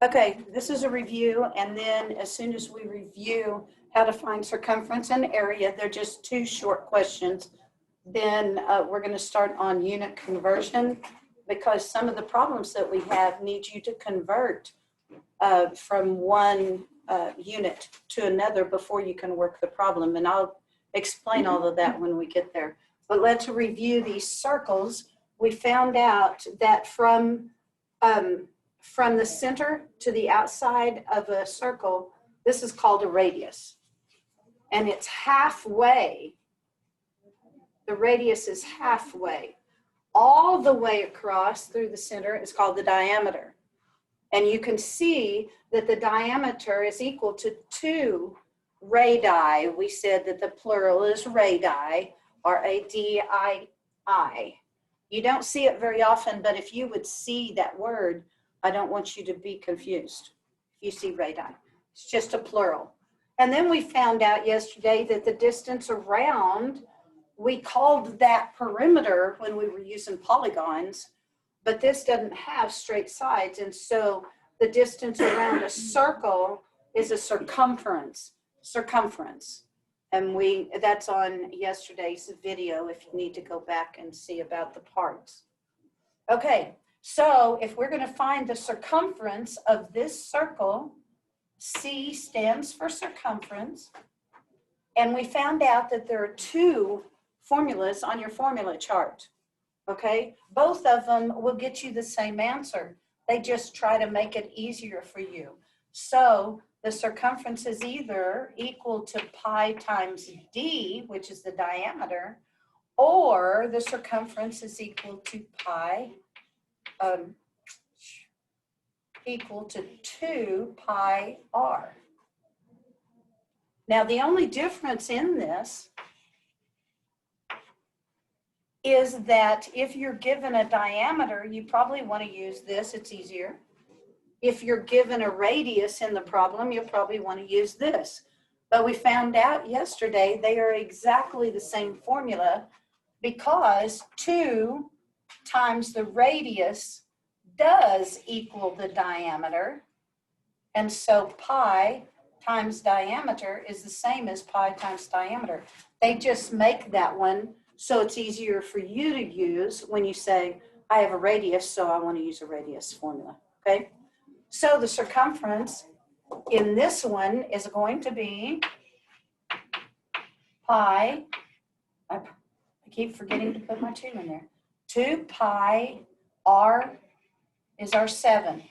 Okay, this is a review, and then as soon as we review how to find circumference and area, they're just two short questions. Then we're going to start on unit conversion, because some of the problems that we have need you to convert from one unit to another before you can work the problem. And I'll explain all of that when we get there. But let's review these circles. We found out that from the center to the outside of a circle, this is called a radius. And it's halfway. The radius is halfway. All the way across through the center is called the diameter. And you can see that the diameter is equal to 2 radii. We said that the plural is radii, R-A-D-I-I. You don't see it very often, but if you would see that word, I don't want you to be confused. If you see radii, it's just a plural. And then we found out yesterday that the distance around, we called that perimeter when we were using polygons, but this doesn't have straight sides. And so the distance around a circle is a circumference. And that's on yesterday's video if you need to go back and see about the parts. Okay, so if we're going to find the circumference of this circle, C stands for circumference. And we found out that there are two formulas on your formula chart. Okay, both of them will get you the same answer. They just try to make it easier for you. So the circumference is either equal to pi times d, which is the diameter, or the circumference is equal to pi, equal to 2 pi r. Now, the only difference in this is that if you're given a diameter, you probably want to use this, it's easier. If you're given a radius in the problem, you'll probably want to use this. But we found out yesterday they are exactly the same formula, because 2 times the radius does equal the diameter. And so pi times diameter is the same as pi times diameter. They just make that one so it's easier for you to use when you say, I have a radius, so I want to use a radius formula, okay? So the circumference in this one is going to be pi, I keep forgetting to put my 2 in there, 2 pi r is our 7.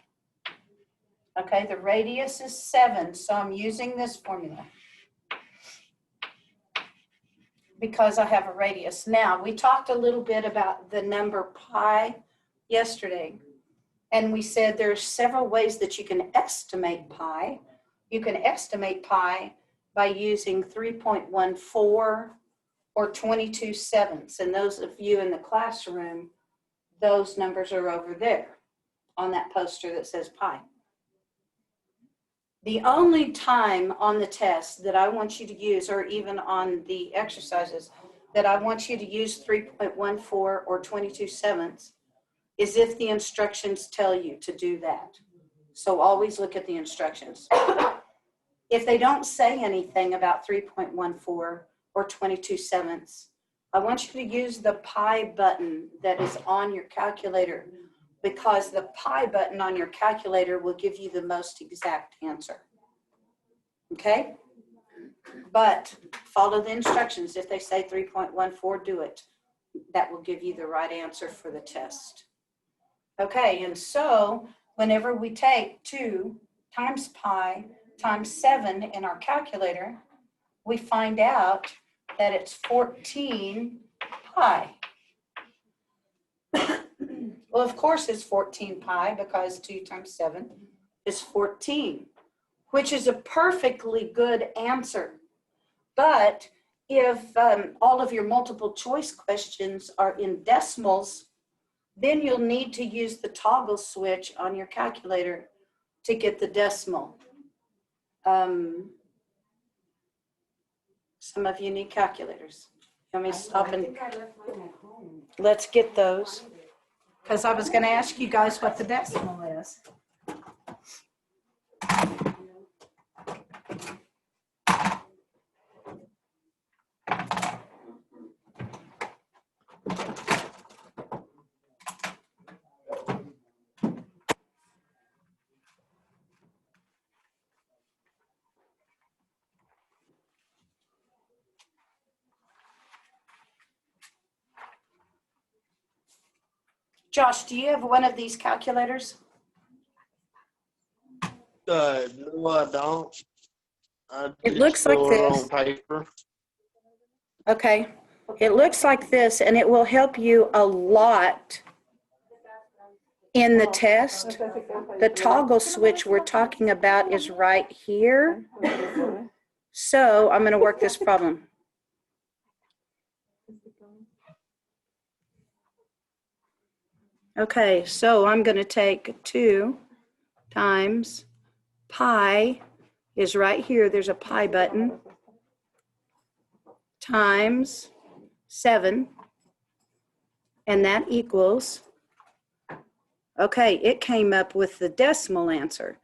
Okay, the radius is 7, so I'm using this formula because I have a radius. Now, we talked a little bit about the number pi yesterday, and we said there's several ways that you can estimate pi. You can estimate pi by using 3.14 or 22/7. And those of you in the classroom, those numbers are over there on that poster that says pi. The only time on the test that I want you to use, or even on the exercises, that I want you to use 3.14 or 22/7 is if the instructions tell you to do that. So always look at the instructions. If they don't say anything about 3.14 or 22/7, I want you to use the pi button that is on your calculator, because the pi button on your calculator will give you the most exact answer. Okay? But follow the instructions. If they say 3.14, do it. That will give you the right answer for the test. Okay, and so whenever we take 2 times pi times 7 in our calculator, we find out that it's 14 pi. Well, of course it's 14 pi, because 2 times 7 is 14, which is a perfectly good answer. But if all of your multiple choice questions are in decimals, then you'll need to use the toggle switch on your calculator to get the decimal. Some of you need calculators. Let me stop and let's get those. Because I was going to ask you guys what the decimal is. Josh, do you have one of these calculators? No, I don't. It looks like this. On paper. Okay. It looks like this, and it will help you a lot in the test. The toggle switch we're talking about is right here. So I'm going to work this problem. Okay, so I'm going to take 2 times pi is right here. There's a pi button. Times 7. And that equals, okay, it came up with the decimal answer.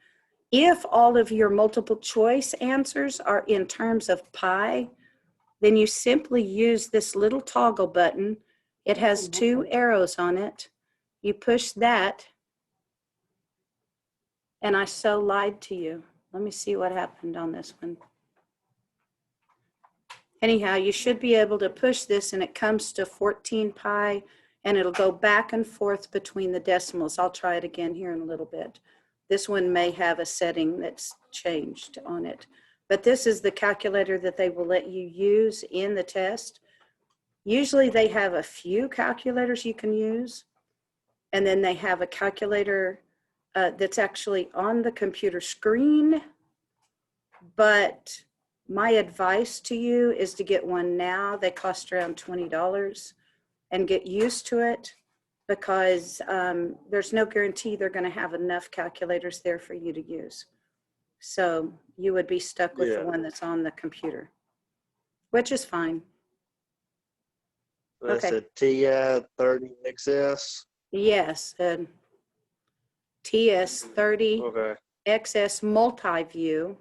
If all of your multiple choice answers are in terms of pi, then you simply use this little toggle button. It has 2 arrows on it. You push that, and I so lied to you. Let me see what happened on this one. Anyhow, you should be able to push this, and it comes to 14 pi, and it'll go back and forth between the decimals. I'll try it again here in a little bit. This one may have a setting that's changed on it. But this is the calculator that they will let you use in the test. Usually they have a few calculators you can use, and then they have a calculator that's actually on the computer screen. But my advice to you is to get one now. They cost around $20, and get used to it, because there's no guarantee they're going to have enough calculators there for you to use. So you would be stuck with the one that's on the computer, which is fine. That's Okay. a TI-30XS. Yes, TS30 Okay. XS multi-view,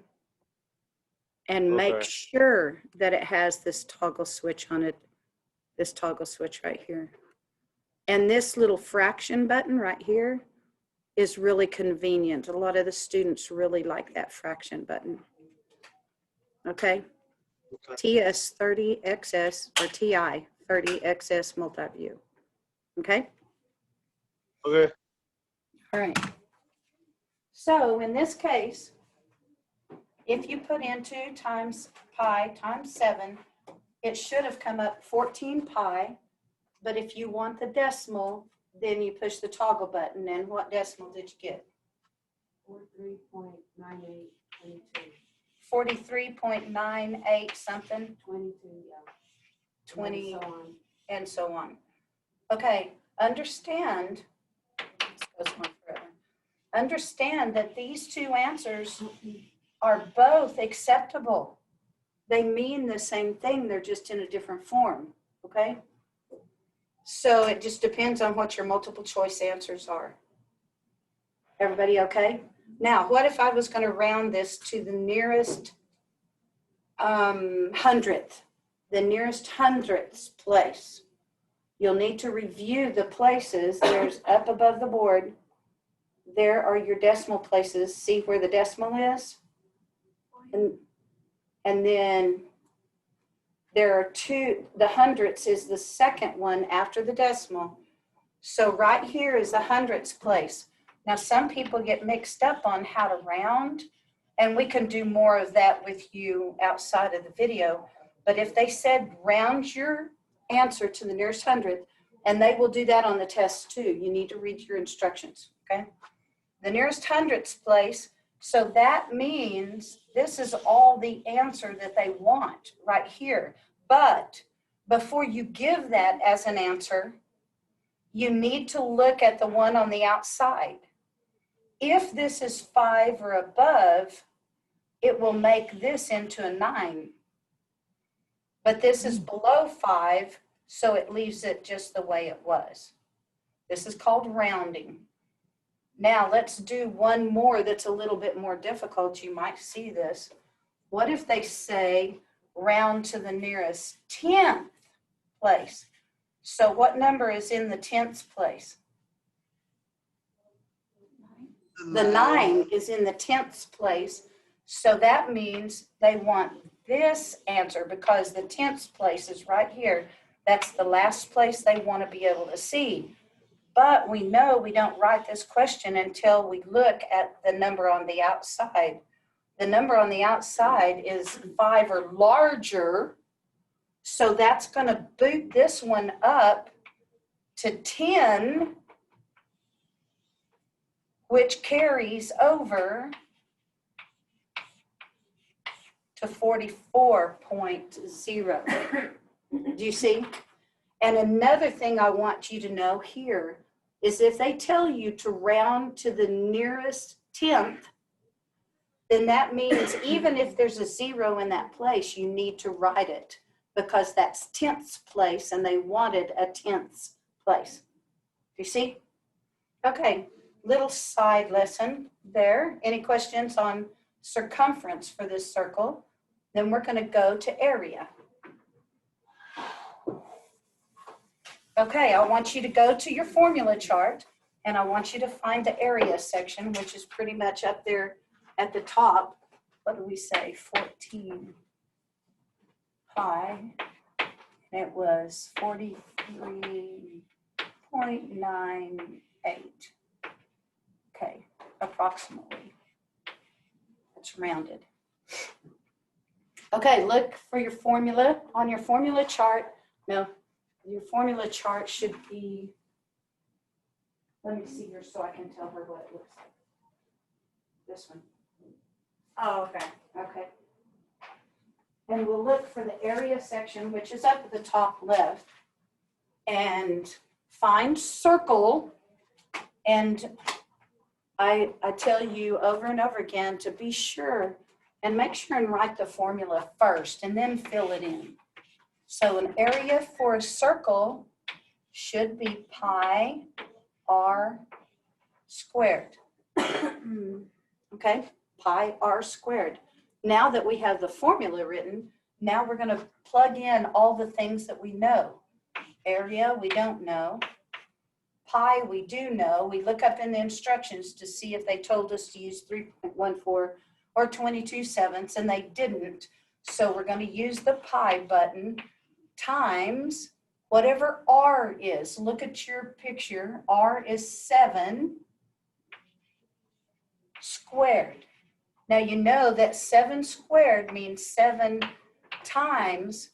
and make sure that it has this toggle switch on it, this toggle switch right here. And this little fraction button right here is really convenient. A lot of the students really like that fraction button. Okay. TS30XS or TI30XS multi-view. Okay. Okay. All right. So in this case, if you put in 2 times pi times 7, it should have come up 14 pi. But if you want the decimal, then you push the toggle button. And what decimal did you get? 43.9822. 43.98 something. 22, yeah. 20 And so on. and so on. Okay, understand, this goes on forever. Understand that these 2 answers are both acceptable. They mean the same thing, they're just in a different form, okay? So it just depends on what your multiple choice answers are. Everybody okay? Now, what if I was going to round this to the nearest hundredth, the nearest hundredths place? You'll need to review the places. There's up above the board. There are your decimal places. See where the decimal is? And then there are 2, the hundredths is the second one after the decimal. So right here is the hundredths place. Now, some people get mixed up on how to round, and we can do more of that with you outside of the video. But if they said round your answer to the nearest hundredth, and they will do that on the test too. You need to read your instructions, okay? The nearest hundredths place, so that means this is all the answer that they want right here. But before you give that as an answer, you need to look at the one on the outside. If this is 5 or above, it will make this into a 9. But this is below 5, so it leaves it just the way it was. This is called rounding. Now let's do one more that's a little bit more difficult. You might see this. What if they say round to the nearest 10th place? So what number is in the 10th place? The 9 is in the 10th place. So that means they want this answer because the 10th place is right here. That's the last place they want to be able to see. But we know we don't write this question until we look at the number on the outside. The number on the outside is 5 or larger. So that's going to boot this one up to 10, which carries over to 44.0. Do you see? And another thing I want you to know here is if they tell you to round to the nearest 10th, then that means even if there's a 0 in that place, you need to write it because that's 10th place and they wanted a 10th place. Do you see? Okay, little side lesson there. Any questions on circumference for this circle? Then we're going to go to area. Okay, I want you to go to your formula chart and I want you to find the area section, which is pretty much up there at the top. What do we say? 14 pi. It was 43.98. Okay, approximately. It's rounded. Okay, look for your formula on your formula chart. No. Your formula chart should be, let me see here so I can tell her what it looks like. This one. Oh, okay, okay. And we'll look for the area section, which is up at the top left, and find circle. And I tell you over and over again to be sure and make sure and write the formula first and then fill it in. So an area for a circle should be pi r squared. Okay, pi r squared. Now that we have the formula written, now we're going to plug in all the things that we know. Area, we don't know. Pi, we do know. We look up in the instructions to see if they told us to use 3.14 or 22/7, and they didn't. So we're going to use the pi button times whatever r is. Look at your picture. R is 7 squared. Now you know that 7 squared means 7 times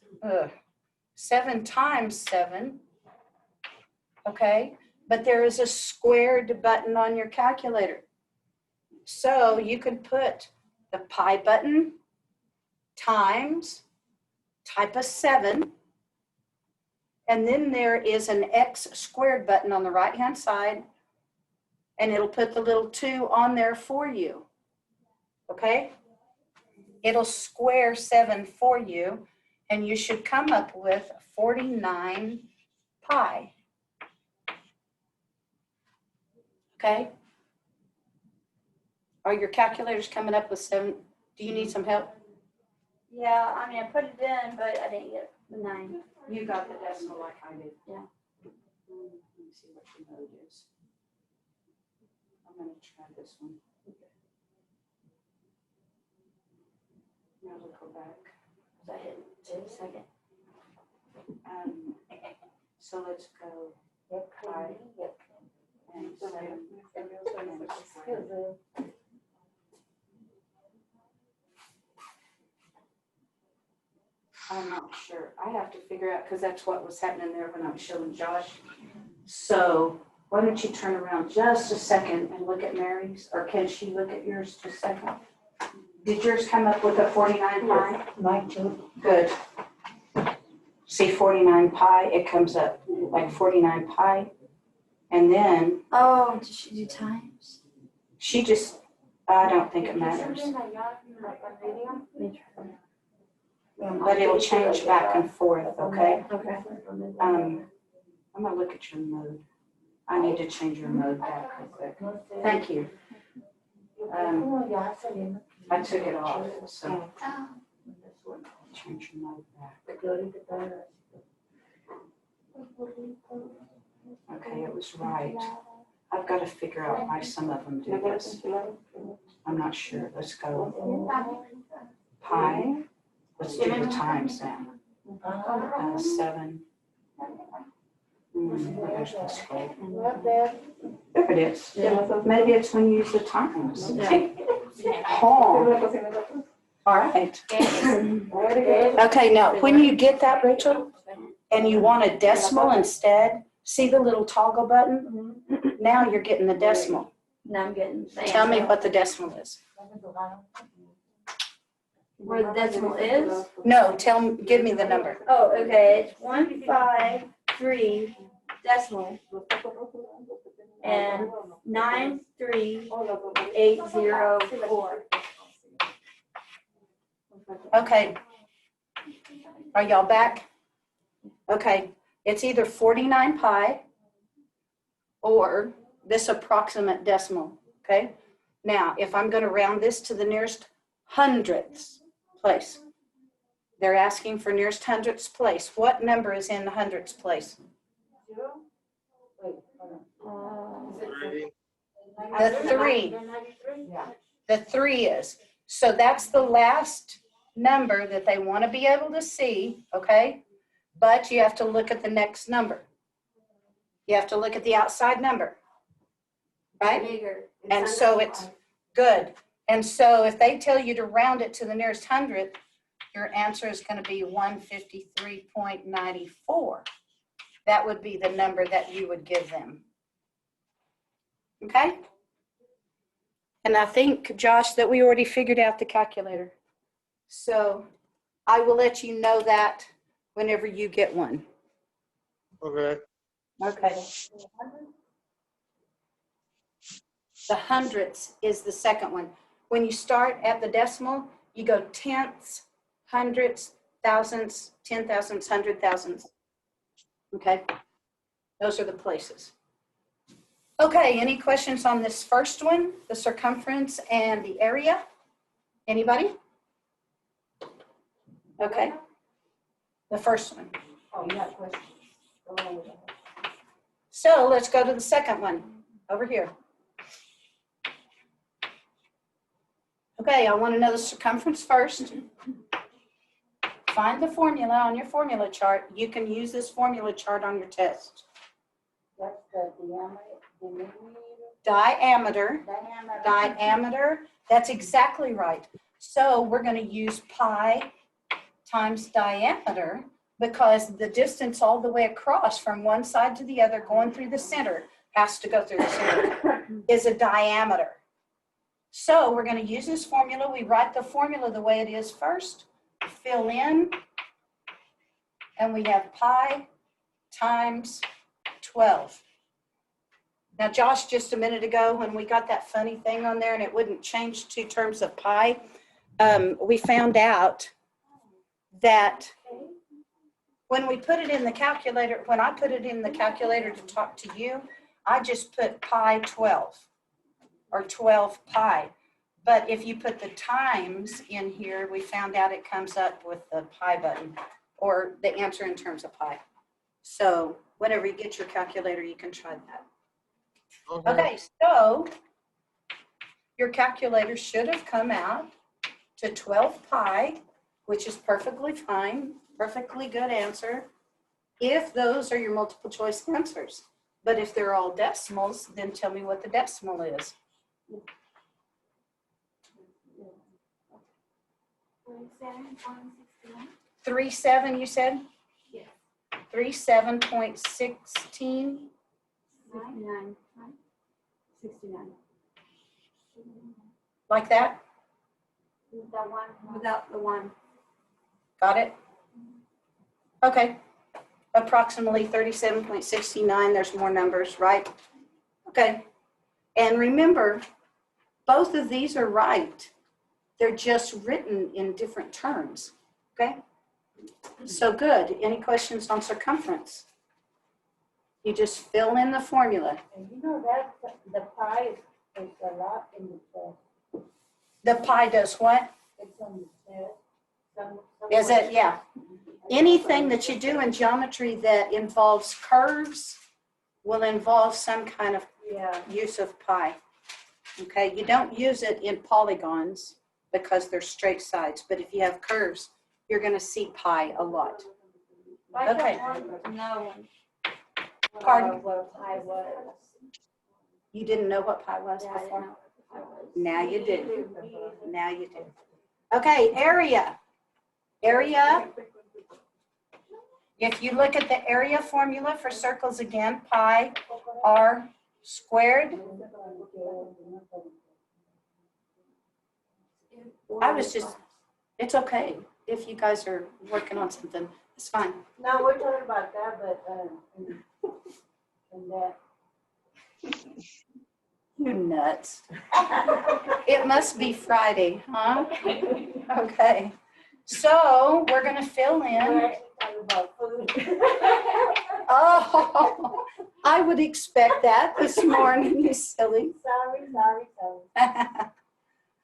7. Okay, but there is a squared button on your calculator. So you could put the pi button times, type a 7, and then there is an x squared button on the right hand side, and it'll put the little 2 on there for you. Okay? It'll square 7 for you, and you should come up with 49 pi. Okay? Are your calculators coming up with 7? Do you need some help? Yeah, I mean, I put it in, but I didn't get the 9. You got the decimal like I did. Yeah. Let me see what your mode is. I'm going to try this one. Now we'll go back. I hit 2 second. So let's go pi and 7 and square. I'm not sure. I have to figure out, because that's what was happening there when I was showing Josh. So why don't you turn around just a second and look at Mary's, or can she look at yours just a second? Did yours come up with a 49 pi? Mine too. Good. See 49 pi, it comes up like 49 pi. And then Oh, did she do times? she just, I don't think it matters. But it'll change back and forth, okay? Okay. I'm gonna look at your mode. I need to change your mode back real quick. Thank you. I took it off, so change your mode back. Okay, it was right. I've got to figure out why some of them do this. I'm not sure. Let's go pi. Let's do the times now. 7. There's the square. There it is. Maybe it's when you use the times. Oh. All right. Okay, now when you get that, Rachel, and you want a decimal instead, see the little toggle button? Now you're getting the decimal. Now I'm getting the Tell me answer. what the decimal is. Where the decimal is? No, give me the number. Oh, okay, it's 153 decimal and 93804. Okay. Are y'all back? Okay, it's either 49 pi or this approximate decimal, okay? Now, if I'm going to round this to the nearest hundredths place, they're asking for nearest hundredths place. What number is in the hundredths place? 3. The 3. The 3 is. So that's the last number that they want to be able to see, okay? But you have to look at the next number. You have to look at the outside number, right? Bigger. And so it's good. And so if they tell you to round it to the nearest hundredth, your answer is going to be 153.94. That would be the number that you would give them. Okay? And I think, Josh, that we already figured out the calculator. So I will let you know that whenever you get one. Okay. Okay. The hundredths is the second one. When you start at the decimal, you go tenths, hundredths, thousandths, 10 thousandths, 100 thousandths. Okay? Those are the places. Okay, any questions on this first one, the circumference and the area? Anybody? Okay. The first one. Oh, you have questions? Go on with it. So let's go to the second one over here. Okay, I want to know the circumference first. Find the formula on your formula chart. You can use this formula chart on your test. That's the Diameter, diameter. that's exactly right. So we're going to use pi times diameter because the distance all the way across from one side to the other going through the center has to go through the center is a diameter. So we're going to use this formula. We write the formula the way it is first, fill in, and we have pi times 12. Now, Josh, just a minute ago, when we got that funny thing on there and it wouldn't change two terms of pi, we found out that when we put it in the calculator, when I put it in the calculator to talk to you, I just put pi 12 or 12 pi. But if you put the times in here, we found out it comes up with the pi button or the answer in terms of pi. So whenever you get your calculator, you can try that. Okay, so your calculator should have come out to 12 pi, which is perfectly fine, perfectly good answer, if those are your multiple choice answers. But if they're all decimals, then tell me what the decimal is. 37, you said? Yeah. 37.16. 69. 69. Like that? Without the one. Got it? Okay. Approximately 37.69. There's more numbers, right? Okay. And remember, both of these are right. They're just written in different terms. Okay? So good. Any questions on circumference? You just fill in the formula. And you know that the pi is a lot in the test. The pi does what? It's on the test. Is it? Yeah. Anything that you do in geometry that involves curves will involve some kind of Yeah. use of pi. Okay, you don't use it in polygons because they're straight sides, but if you have curves, you're going to see pi a lot. I Okay. don't want to know Pardon? what pi was. You didn't know what pi was Yeah, I didn't before? know what pi was. Now you do. Now you do. Okay, area. Area. If you look at the area formula for circles again, pi r squared. It's okay. If you guys are working on something, it's fine. No, we're talking about that, but, and that. You nuts. It must be Friday, huh? Okay. So we're going to fill We're in. actually talking about food. Oh, I would expect that this morning, you silly. Sorry.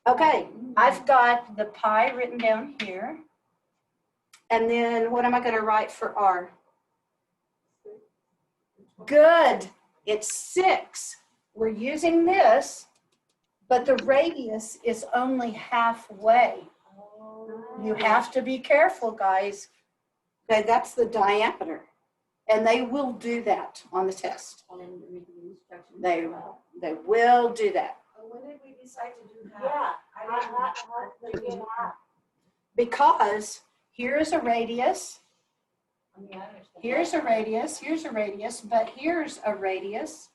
Okay, I've got the pi written down here. And then what am I going to write for r? Good. It's 6. We're using this, but the radius is only halfway. You have to be careful, guys. Okay, that's the diameter. And they will do that on the test. They will do that. When did we decide to do that? Yeah. Because here is a radius, I mean, I understand. here's a radius, here's a radius, but here's a radius.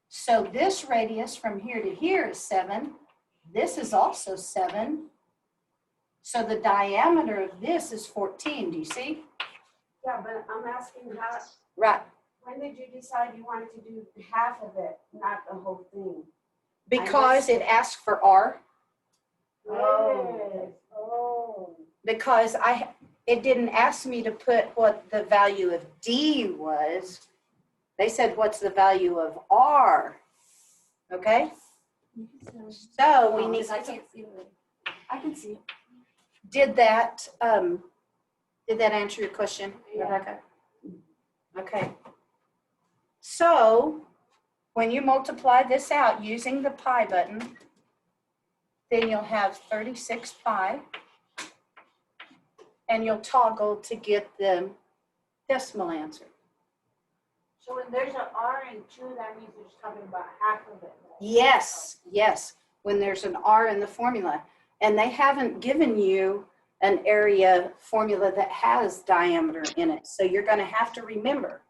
So this radius from here to here is 7. This is also 7. So the diameter of this is 14. Do you see? Yeah, but I'm asking how, Right. when did you decide you wanted to do half of it, not the whole thing? Because it asks for R. Oh. Because it didn't ask me to put what the value of D was. They said, what's the value of R? Okay? So we need, I can't see it. I can see it. did that answer your question, Rebecca? Okay. So when you multiply this out using the pi button, then you'll have 36 pi. And you'll toggle to get the decimal answer. So when there's an R in 2, that means it's talking about half of it. Yes, yes, when there's an R in the formula. And they haven't given you an area formula that has diameter in it. So you're going to have to remember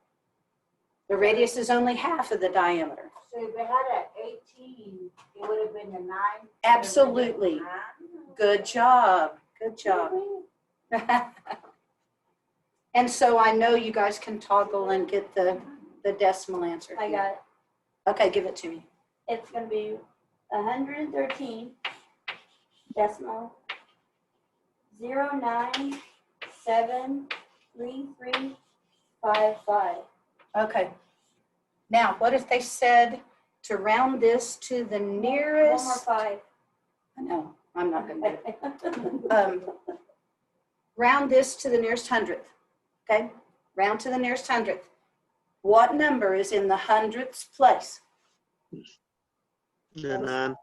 the radius is only half of the diameter. So if it had an 18, it would have been a 9? Absolutely. Good job. Good job. And so I know you guys can toggle and get the decimal answer. I got it. Okay, give it to me. It's going to be 113 decimal 0973355. Okay. Now, what if they said to round this to the nearest? One more 5. No, I'm not going to do it. Round this to the nearest hundredth. Okay? Round to the nearest hundredth. What number is in the hundredths place? The 9.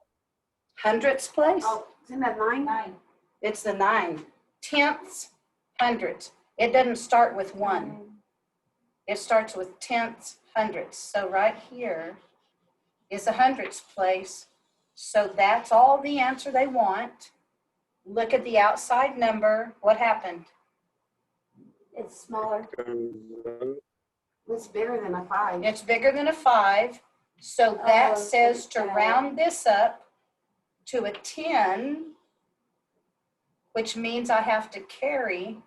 Hundredths place? Oh, isn't that 9? 9. It's the 9. Tenths, hundredths. It doesn't start with 1. It starts with tenths, hundredths. So right here is a hundredths place. So that's all the answer they want. Look at the outside number. What happened? It's smaller. It's bigger than a 5. It's bigger than a 5. So that Oh, says to okay. round this up to a 10, which means I have to carry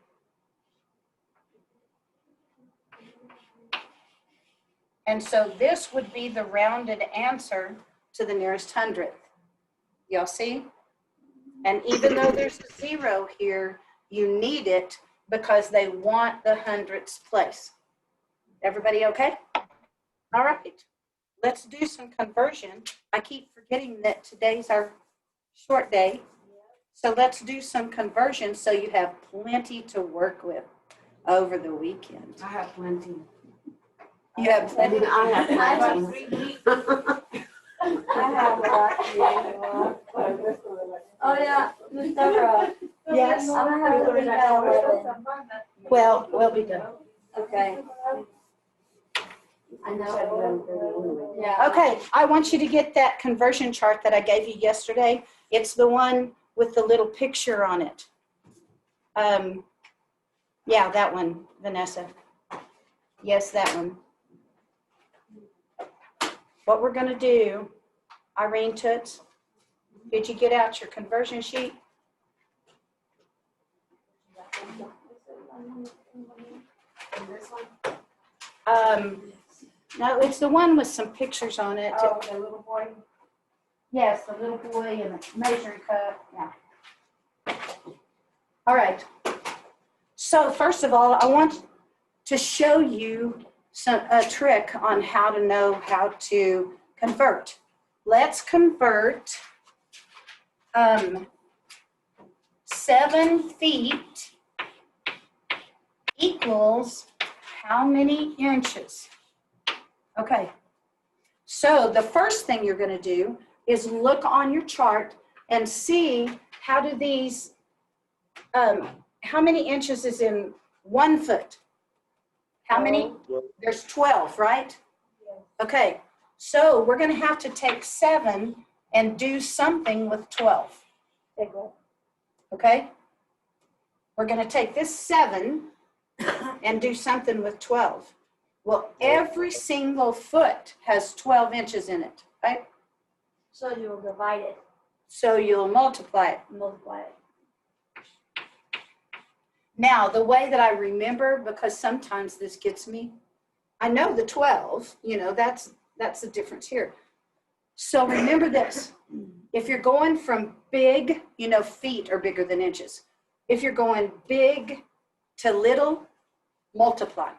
and so this would be the rounded answer to the nearest hundredth. Y'all see? And even though there's a 0 here, you need it because they want the hundredths place. Everybody okay? All right, let's do some conversion. I keep forgetting that today's our short day. So let's do some conversion so you have plenty to work with over the weekend. I have plenty. You have plenty. I have I have plenty. 3 weeks. I have a lot to do. Oh, yeah, Mr. Yes. I'm gonna have to leave at 11. Well, we'll be done. Okay. I know I've done 30 anyway. Yeah. Okay, I want you to get that conversion chart that I gave you yesterday. It's the one with the little picture on it. Yeah, that one, Vanessa. Yes, that one. What we're going to do, Irene Toots, did you get out your conversion sheet? And this one? No, it's the one with some pictures on it. Oh, the little boy. Yes, the little boy and the measuring cup, yeah. All right. So first of all, I want to show you a trick on how to know how to convert. Let's convert 7 feet equals how many inches? Okay. So the first thing you're going to do is look on your chart and see how do these, how many inches is in 1 foot? How many? There's 12, right? Okay, so we're going to have to take 7 and do something with 12. Okay? We're going to take this 7 and do something with 12. Well, every single foot has 12 inches in it, right? So you'll divide it, So you'll multiply it. multiply it. Now, the way that I remember, because sometimes this gets me, I know the 12, you know, that's the difference here. So remember this, if you're going from big, you know, feet are bigger than inches. If you're going big to little, multiply.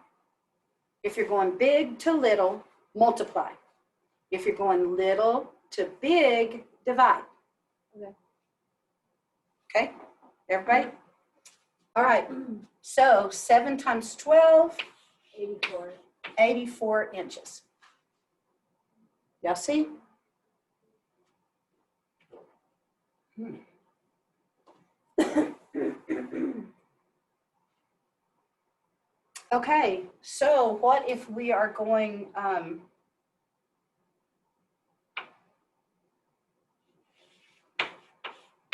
If you're going big to little, multiply. If you're going little to big, divide. Okay. Okay, everybody? All right, so 7 times 12, 84. 84 inches. Y'all see? Okay, so what if we are going,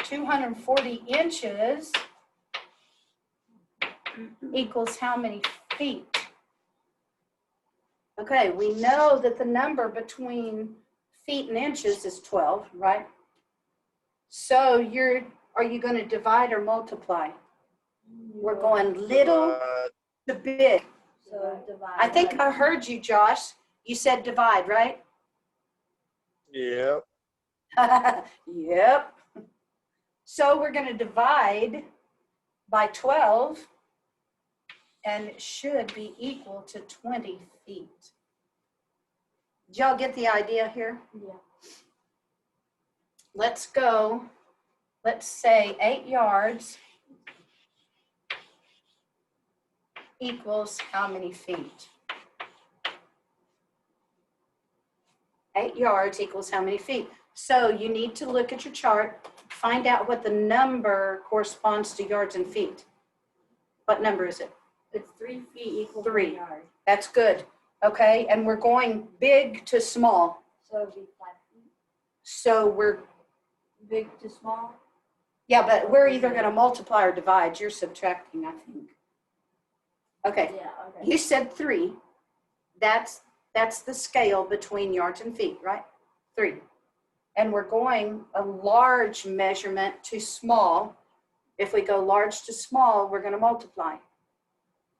240 inches equals how many feet? Okay, we know that the number between feet and inches is 12, right? So are you going to divide or multiply? We're going little to big. So divide. I think I heard you, Josh. You said divide, right? Yep. Yep. So we're going to divide by 12, and it should be equal to 20 feet. Did y'all get the idea here? Yeah. Let's go. Let's say 8 yards equals how many feet? 8 yards equals how many feet? So you need to look at your chart, find out what the number corresponds to yards and feet. What number is it? It's 3 feet equal 3. to a yard. That's good. Okay, and we're going big to small. So it'd be 5 feet. So we're, Big to small. yeah, but we're either going to multiply or divide. You're subtracting, I think. Okay, Yeah, okay. you said 3. That's the scale between yards and feet, right? 3. And we're going a large measurement to small. If we go large to small, we're going to multiply.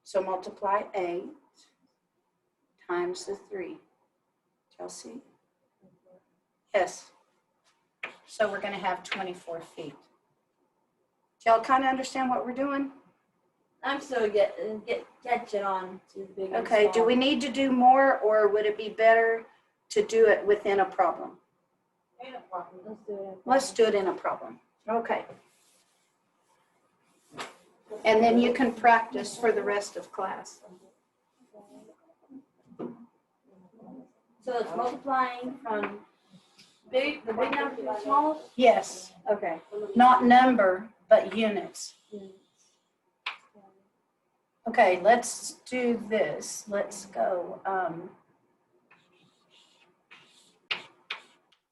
So multiply 8 times the 3. Y'all see? Yes. So we're going to have 24 feet. Do y'all kind of understand what we're doing? I'm still catching on to the big and Okay, do small. we need to do more, or would it be better to do it within a problem? Ain't a problem. Let's do it. Let's do it in a problem. Okay. And then you can practice for the rest of class. So it's multiplying from the big number to the smallest? Yes, Okay. not number, but units. Okay, let's do this. Let's go.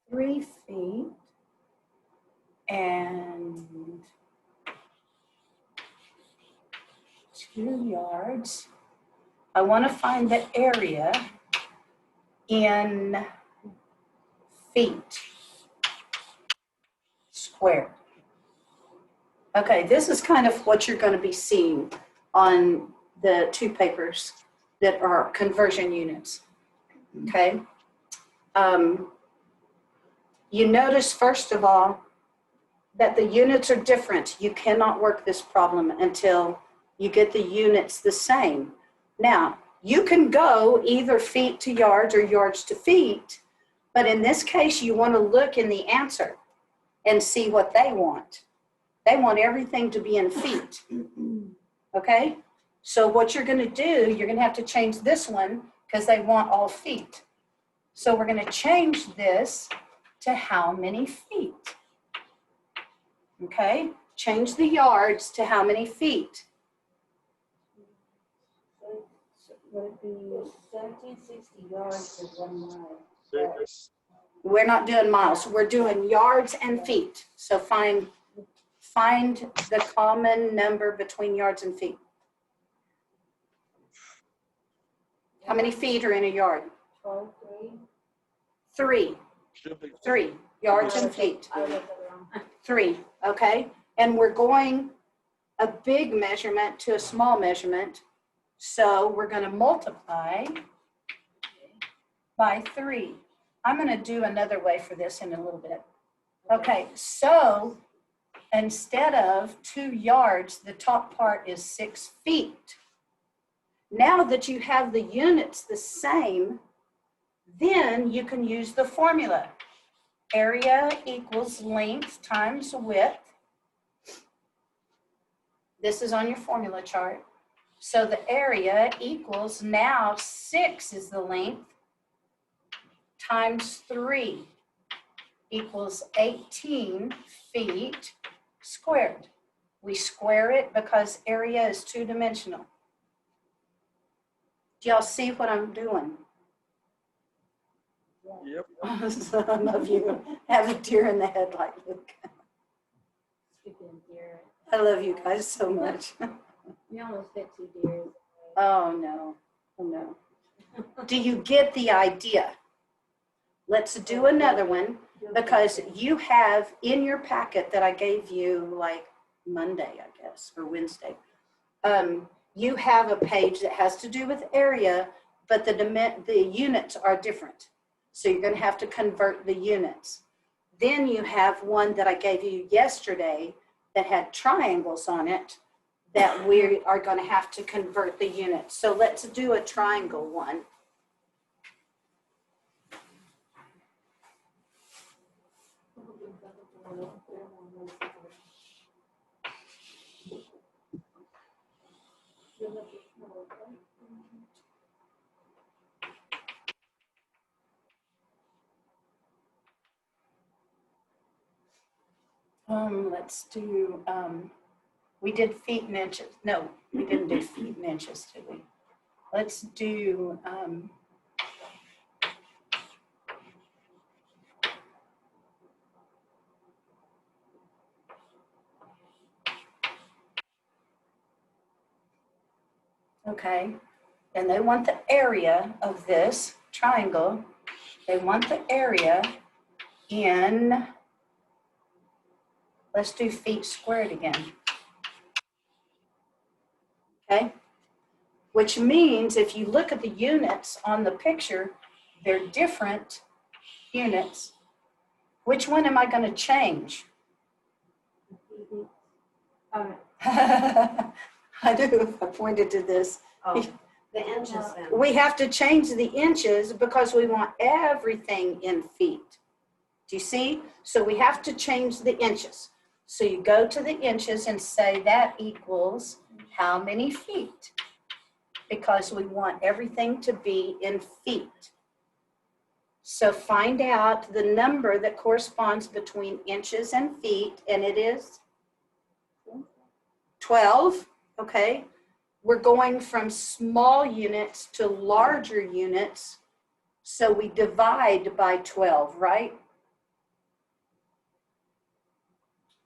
3 feet and 2 yards. I want to find the area in feet squared. Okay, this is kind of what you're going to be seeing on the 2 papers that are conversion units. Okay. You notice, first of all, that the units are different. You cannot work this problem until you get the units the same. Now, you can go either feet to yards or yards to feet, but in this case, you want to look in the answer and see what they want. They want everything to be in feet, okay? So what you're going to do, you're going to have to change this one because they want all feet. So we're going to change this to how many feet, okay? Change the yards to how many feet. Would it be 1760 yards to 1 mile? 6. We're not doing miles, we're doing yards and feet. So find the common number between yards and feet. How many feet are in a yard? 12, 3. Should be 3 yards and feet. I looked at it wrong. 3, okay? And we're going a big measurement to a small measurement. So we're going to multiply by 3. I'm going to do another way for this in a little bit. Okay, so instead of 2 yards, the top part is 6 feet. Now that you have the units the same, then you can use the formula. Area equals length times width. This is on your formula chart. So the area equals, now 6 is the length, times 3 equals 18 feet squared. We square it because area is 2-dimensional. Do y'all see what I'm doing? Yep. Some of you have a deer in the headlight look. Speaking of deer, I love you guys so much. you almost hit 2 deer. Oh, no. Oh, no. Do you get the idea? Let's do another one, because you have in your packet that I gave you like Monday, I guess, or Wednesday. You have a page that has to do with area, but the units are different. So you're going to have to convert the units. Then you have one that I gave you yesterday that had triangles on it that we are going to have to convert the units. So let's do a triangle one. Let's do, we did feet and inches. No, we didn't do feet and inches, did we? Let's do, okay. And they want the area of this triangle. They want the area in, let's do feet squared again. Okay? Which means if you look at the units on the picture, they're different units. Which one am I going to change? I do, I pointed to this. Oh, the inches then. We have to change the inches because we want everything in feet. Do you see? So we have to change the inches. So you go to the inches and say that equals how many feet? Because we want everything to be in feet. So find out the number that corresponds between inches and feet, and it is 12, okay? We're going from small units to larger units, so we divide by 12, right?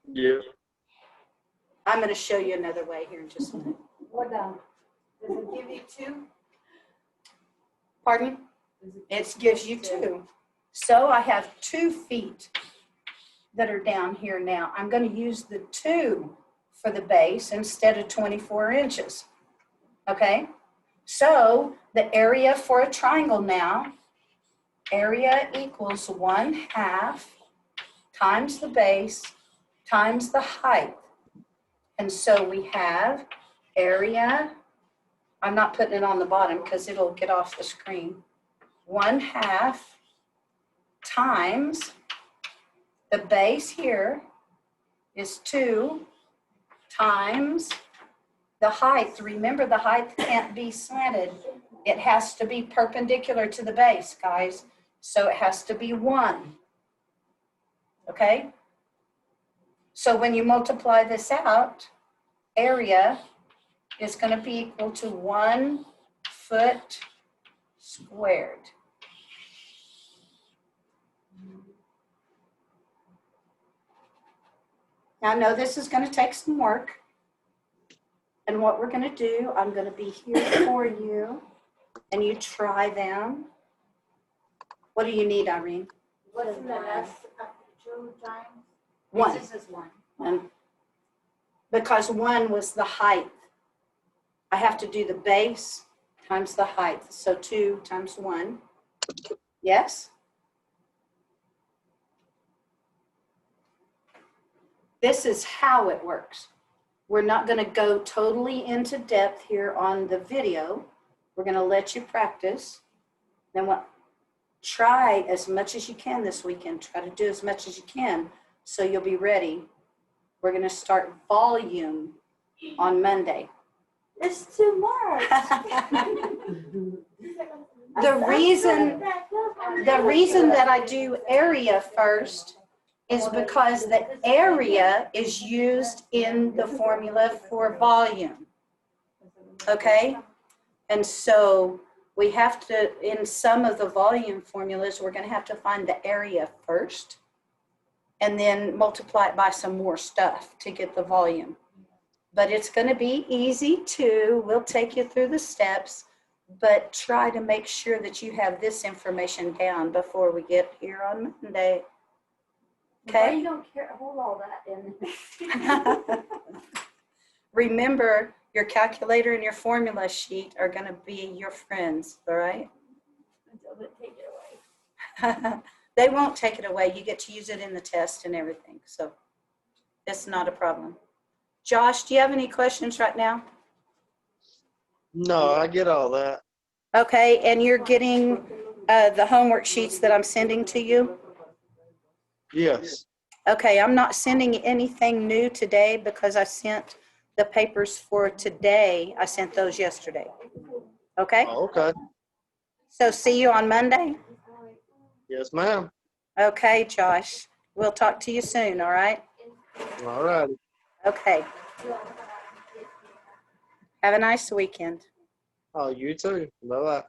Yeah. I'm going to show you another way here in just a minute. What, Does it give you 2? Pardon? It gives you 2. So I have 2 feet that are down here now. I'm going to use the 2 for the base instead of 24 inches. Okay? So the area for a triangle now, area equals 1/2 times the base times the height. And so we have area, I'm not putting it on the bottom because it'll get off the screen. 1/2 times the base here is 2 times the height. Remember, the height can't be slanted. It has to be perpendicular to the base, guys. So it has to be 1. Okay? So when you multiply this out, area is going to be equal to 1 foot squared. Now, I know this is going to take some work. And what we're going to do, I'm going to be here for you, and you try them. What do you need, Irene? What's in the last 2 times? 1. This is 1. And because 1 was the height. I have to do the base times the height. So 2 times 1. Yes? This is how it works. We're not going to go totally into depth here on the video. We're going to let you practice. Then what? Try as much as you can this weekend. Try to do as much as you can so you'll be ready. We're going to start volume on Monday. It's too much. The reason that I do area first is because the area is used in the formula for volume. Okay? And so we have to, in some of the volume formulas, we're going to have to find the area first and then multiply it by some more stuff to get the volume. But it's going to be easy too. We'll take you through the steps, but try to make sure that you have this information down before we get here on Monday. Okay. You don't care, hold all that in. Remember, your calculator and your formula sheet are going to be your friends, all right? Until they take it away. They won't take it away. You get to use it in the test and everything, so that's not a problem. Josh, do you have any questions right now? No, I get all that. Okay, and you're getting the homework sheets that I'm sending to you? Yes. Okay, I'm not sending anything new today because I sent the papers for today. I sent those yesterday. Okay? Oh, okay. So see you on Monday? Yes, ma'am. Okay, Josh. We'll talk to you soon, all right? All right. Okay. Have a nice weekend. Oh, you too. Bye-bye.